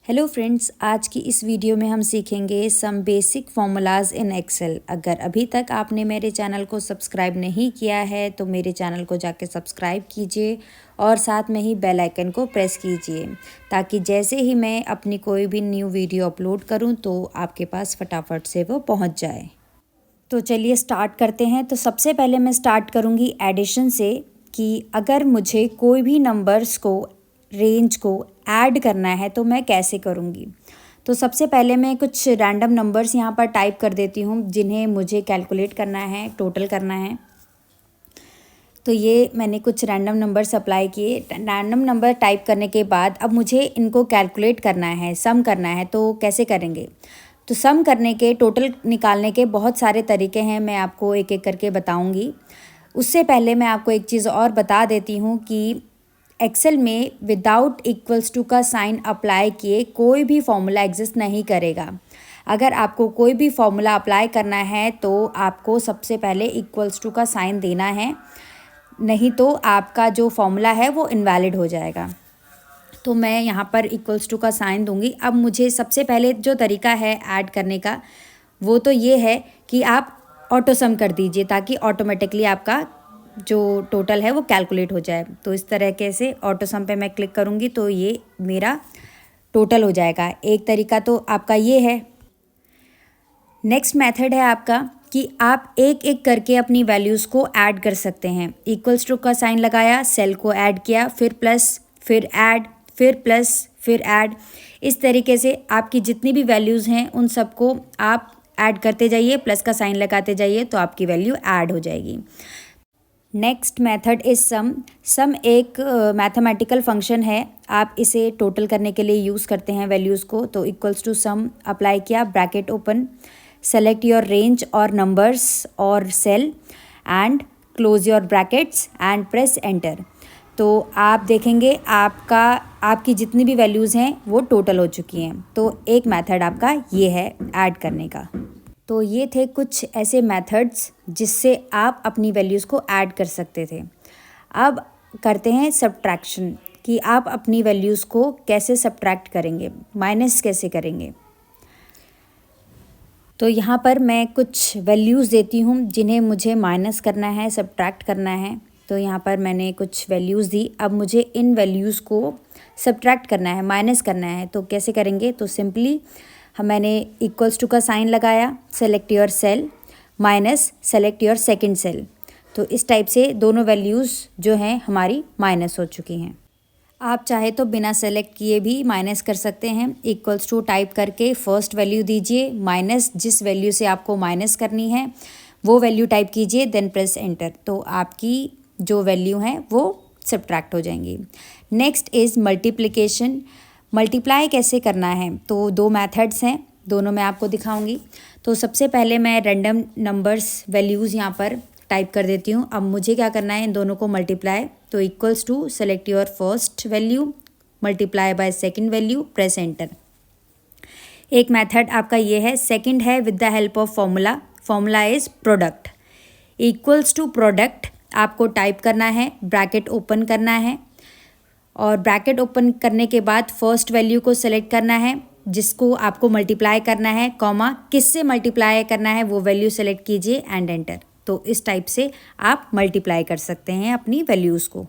Hello friends, आज की इस वीडियो में हम सीखेंगे some basic formulas in Excel. अगर अभी तक आपने मेरे चैनल को सब्सक्राइब नहीं किया है तो मेरे चैनल को जाके सब्सक्राइब कीजिए और साथ में ही बेल आइकन को प्रेस कीजिए ताकि जैसे ही मैं अपनी कोई भी न्यू वीडियो अपलोड करूं तो आपके पास फटाफट से वो पहुंच जाए। तो चलिए स्टार्ट करते हैं। तो सबसे पहले मैं स्टार्ट करूंगी एडिशन से कि अगर मुझे कोई भी नंबर्स को रेंज को ऐड करना है तो मैं कैसे करूँगी। तो सबसे पहले मैं कुछ रैंडम नंबर्स यहाँ पर टाइप कर देती हूँ जिन्हें मुझे कैलकुलेट करना है, टोटल करना है। तो ये मैंने कुछ रैंडम नंबर्स अप्लाई किए। रैंडम नंबर टाइप करने के बाद अब मुझे इनको कैलकुलेट करना है, सम करना है। तो कैसे करेंगे? तो सम करने के, टोटल निकालने के बहुत सारे तरीके हैं, मैं आपको एक एक करके बताऊँगी। उससे पहले मैं आपको एक चीज़ और बता देती हूँ कि एक्सेल में विदाउट इक्वल्स टू का साइन अप्लाई किए कोई भी फॉर्मूला एग्जिस्ट नहीं करेगा। अगर आपको कोई भी फॉर्मूला अप्लाई करना है तो आपको सबसे पहले इक्वल्स टू का साइन देना है, नहीं तो आपका जो फॉर्मूला है वो इनवैलिड हो जाएगा। तो मैं यहाँ पर इक्वल्स टू का साइन दूंगी। अब मुझे सबसे पहले जो तरीका है ऐड करने का वो तो ये है कि आप ऑटो सम कर दीजिए ताकि ऑटोमेटिकली आपका जो टोटल है वो कैलकुलेट हो जाए। तो इस तरीके से ऑटो सम पे मैं क्लिक करूँगी तो ये मेरा टोटल हो जाएगा। एक तरीका तो आपका ये है। नेक्स्ट मेथड है आपका कि आप एक एक करके अपनी वैल्यूज़ को ऐड कर सकते हैं। इक्वल्स टू का साइन लगाया, सेल को ऐड किया, फिर प्लस, फिर ऐड, फिर प्लस, फिर ऐड। इस तरीके से आपकी जितनी भी वैल्यूज़ हैं उन सबको आप ऐड करते जाइए, प्लस का साइन लगाते जाइए तो आपकी वैल्यू ऐड हो जाएगी। Next method is sum. Sum एक मैथमेटिकल फंक्शन है, आप इसे टोटल करने के लिए यूज़ करते हैं वैल्यूज़ को। तो इक्वल्स टू सम अप्लाई किया, bracket open, select your range और नंबर्स और cell and close your brackets and press enter. तो आप देखेंगे आपकी जितनी भी वैल्यूज़ हैं वो टोटल हो चुकी हैं। तो एक मेथड आपका ये है ऐड करने का। तो ये थे कुछ ऐसे मेथड्स जिससे आप अपनी वैल्यूज़ को ऐड कर सकते थे। अब करते हैं सब्ट्रैक्शन कि आप अपनी वैल्यूज़ को कैसे सब्ट्रैक्ट करेंगे, माइनस कैसे करेंगे। तो यहाँ पर मैं कुछ वैल्यूज़ देती हूँ जिन्हें मुझे माइनस करना है, सब्ट्रैक्ट करना है। तो यहाँ पर मैंने कुछ वैल्यूज़ दी। अब मुझे इन वैल्यूज़ को सब्ट्रैक्ट करना है, माइनस करना है। तो कैसे करेंगे? तो सिंपली मैंने इक्वल्स टू का साइन लगाया, select your cell, minus select your second cell. तो इस टाइप से दोनों वैल्यूज़ जो हैं हमारी माइनस हो चुकी हैं। आप चाहे तो बिना सेलेक्ट किए भी माइनस कर सकते हैं। इक्वल्स टू टाइप करके फर्स्ट वैल्यू दीजिए, माइनस जिस वैल्यू से आपको माइनस करनी है वो वैल्यू टाइप कीजिए, देन प्रेस एंटर। तो आपकी जो वैल्यू हैं वो सब्ट्रैक्ट हो जाएंगी। Next is multiplication. मल्टीप्लाई कैसे करना है? तो दो मेथड्स हैं, दोनों मैं आपको दिखाऊंगी। तो सबसे पहले मैं रैंडम नंबर्स वैल्यूज़ यहाँ पर टाइप कर देती हूँ। अब मुझे क्या करना है, इन दोनों को मल्टीप्लाई। तो equals to select your first value, multiply by second value, press enter. एक मेथड आपका ये है। सेकंड है with the help of formula. Formula is product. Equals to product आपको टाइप करना है, ब्रैकेट ओपन करना है और ब्रैकेट ओपन करने के बाद फर्स्ट वैल्यू को सेलेक्ट करना है जिसको आपको मल्टीप्लाई करना है, कॉमा किससे मल्टीप्लाई करना है वो वैल्यू सेलेक्ट कीजिए एंड एंटर। तो इस टाइप से आप मल्टीप्लाई कर सकते हैं अपनी वैल्यूज़ को।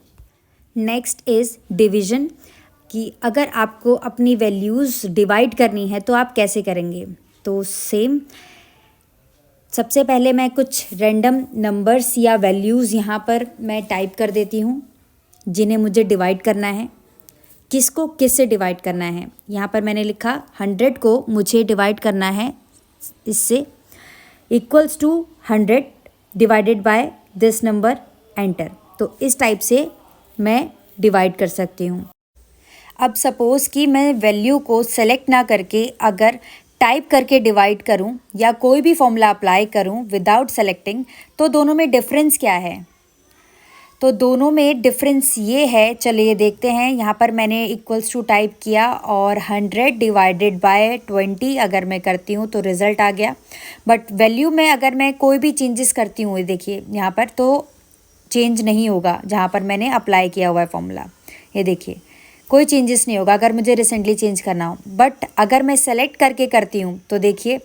नेक्स्ट इज़ डिवीज़न कि अगर आपको अपनी वैल्यूज़ डिवाइड करनी है तो आप कैसे करेंगे। तो सेम, सबसे पहले मैं कुछ रैंडम नंबर्स या वैल्यूज़ यहाँ पर मैं टाइप कर देती हूँ जिन्हें मुझे डिवाइड करना है। किसको किस से डिवाइड करना है? यहाँ पर मैंने लिखा 100 को मुझे डिवाइड करना है इससे, equals to 100 divided by this number, enter. तो इस टाइप से मैं डिवाइड कर सकती हूँ। अब सपोज़ कि मैं वैल्यू को सेलेक्ट ना करके अगर टाइप करके डिवाइड करूँ या कोई भी फॉर्मूला अप्लाई करूँ विदाउट सेलेक्टिंग, तो दोनों में डिफरेंस क्या है? तो दोनों में डिफरेंस ये है, चलिए देखते हैं। यहाँ पर मैंने इक्वल्स टू टाइप किया और 100 डिवाइडेड बाय 20 अगर मैं करती हूँ तो रिज़ल्ट आ गया। बट वैल्यू में अगर मैं कोई भी चेंजेस करती हूँ, देखिए यहाँ पर तो चेंज नहीं होगा जहाँ पर मैंने अप्लाई किया हुआ है फॉर्मूला। ये देखिए कोई चेंजेस नहीं होगा अगर मुझे रिसेंटली चेंज करना हो। बट अगर मैं सेलेक्ट करके करती हूँ तो देखिए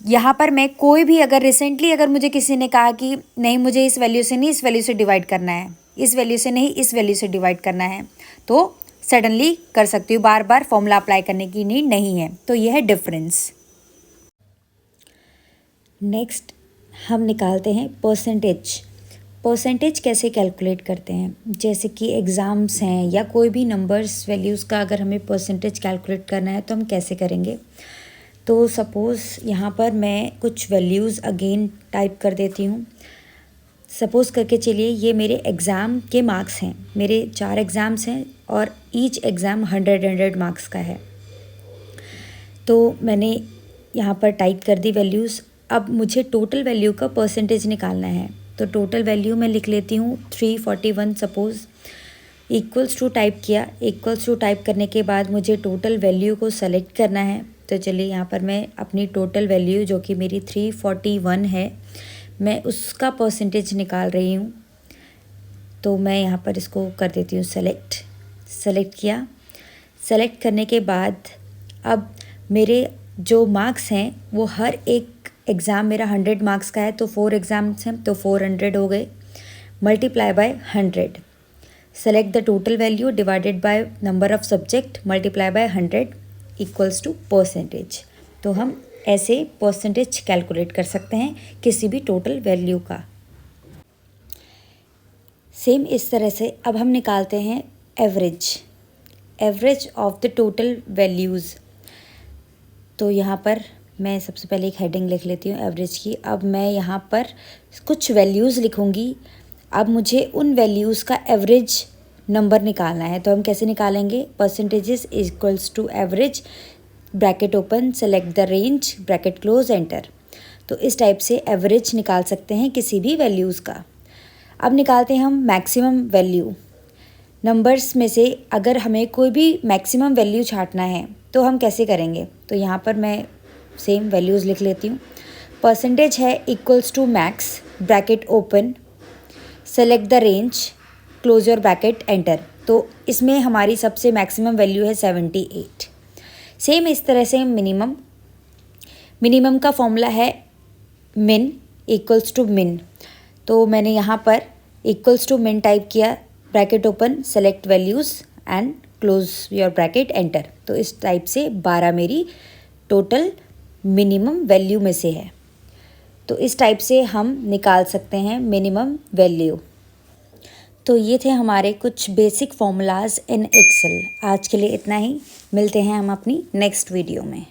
यहाँ पर मैं कोई भी अगर रिसेंटली अगर मुझे किसी ने कहा कि नहीं मुझे इस वैल्यू से नहीं इस वैल्यू से डिवाइड करना है, इस वैल्यू से नहीं इस वैल्यू से डिवाइड करना है, तो सडनली कर सकती हूँ, बार बार फॉर्मूला अप्लाई करने की नीड नहीं है। तो यह है डिफरेंस। नेक्स्ट हम निकालते हैं परसेंटेज। परसेंटेज कैसे कैलकुलेट करते हैं, जैसे कि एग्ज़ाम्स हैं या कोई भी नंबर्स वैल्यूज़ का अगर हमें परसेंटेज कैलकुलेट करना है तो हम कैसे करेंगे। तो सपोज़ यहाँ पर मैं कुछ वैल्यूज़ अगेन टाइप कर देती हूँ। सपोज़ करके चलिए ये मेरे एग्ज़ाम के मार्क्स हैं, मेरे 4 एग्ज़ाम्स हैं और ईच एग्ज़ाम 100 मार्क्स का है। तो मैंने यहाँ पर टाइप कर दी वैल्यूज़। अब मुझे टोटल वैल्यू का परसेंटेज निकालना है, तो टोटल वैल्यू मैं लिख लेती हूँ 341 सपोज़। इक्वल्स टू टाइप किया, इक्वल्स टू टाइप करने के बाद मुझे टोटल वैल्यू को सेलेक्ट करना है। तो चलिए यहाँ पर मैं अपनी टोटल वैल्यू जो कि मेरी 341 है, मैं उसका परसेंटेज निकाल रही हूँ। तो मैं यहाँ पर इसको कर देती हूँ सेलेक्ट किया। सेलेक्ट करने के बाद अब मेरे जो मार्क्स हैं वो हर एक एग्ज़ाम मेरा 100 मार्क्स का है, तो 4 एग्ज़ाम्स हैं तो 400 हो गए, multiply by 100। Select the total value divided by number of subject multiply by 100 equals to percentage. तो हम ऐसे परसेंटेज कैलकुलेट कर सकते हैं किसी भी टोटल वैल्यू का। सेम इस तरह से अब हम निकालते हैं average of the total values. तो यहाँ पर मैं सबसे पहले एक हेडिंग लिख लेती हूँ एवरेज की। अब मैं यहाँ पर कुछ वैल्यूज़ लिखूँगी। अब मुझे उन वैल्यूज़ का एवरेज नंबर निकालना है। तो हम कैसे निकालेंगे, percentages equals to average, bracket open, select the range, bracket close, enter. तो इस टाइप से एवरेज निकाल सकते हैं किसी भी वैल्यूज़ का। अब निकालते हैं हम मैक्सिमम वैल्यू। नंबर्स में से अगर हमें कोई भी मैक्सिमम वैल्यू छांटना है तो हम कैसे करेंगे। तो यहाँ पर मैं सेम वैल्यूज़ लिख लेती हूँ। परसेंटेज है equals to max, bracket open, select the range, close your bracket, enter. तो इसमें हमारी सबसे मैक्सिमम वैल्यू है 78। सेम इस तरह से मिनिमम का फॉर्मूला है मिन इक्वल्स टू मिन। तो मैंने यहाँ पर इक्वल्स टू मिन टाइप किया, bracket open, select values and close your bracket, enter. तो इस टाइप से 12 मेरी टोटल मिनिमम वैल्यू में से है। तो इस टाइप से हम निकाल सकते हैं मिनिमम वैल्यू। तो ये थे हमारे कुछ बेसिक फॉर्मूलाज इन एक्सेल। आज के लिए इतना ही, मिलते हैं हम अपनी नेक्स्ट वीडियो में।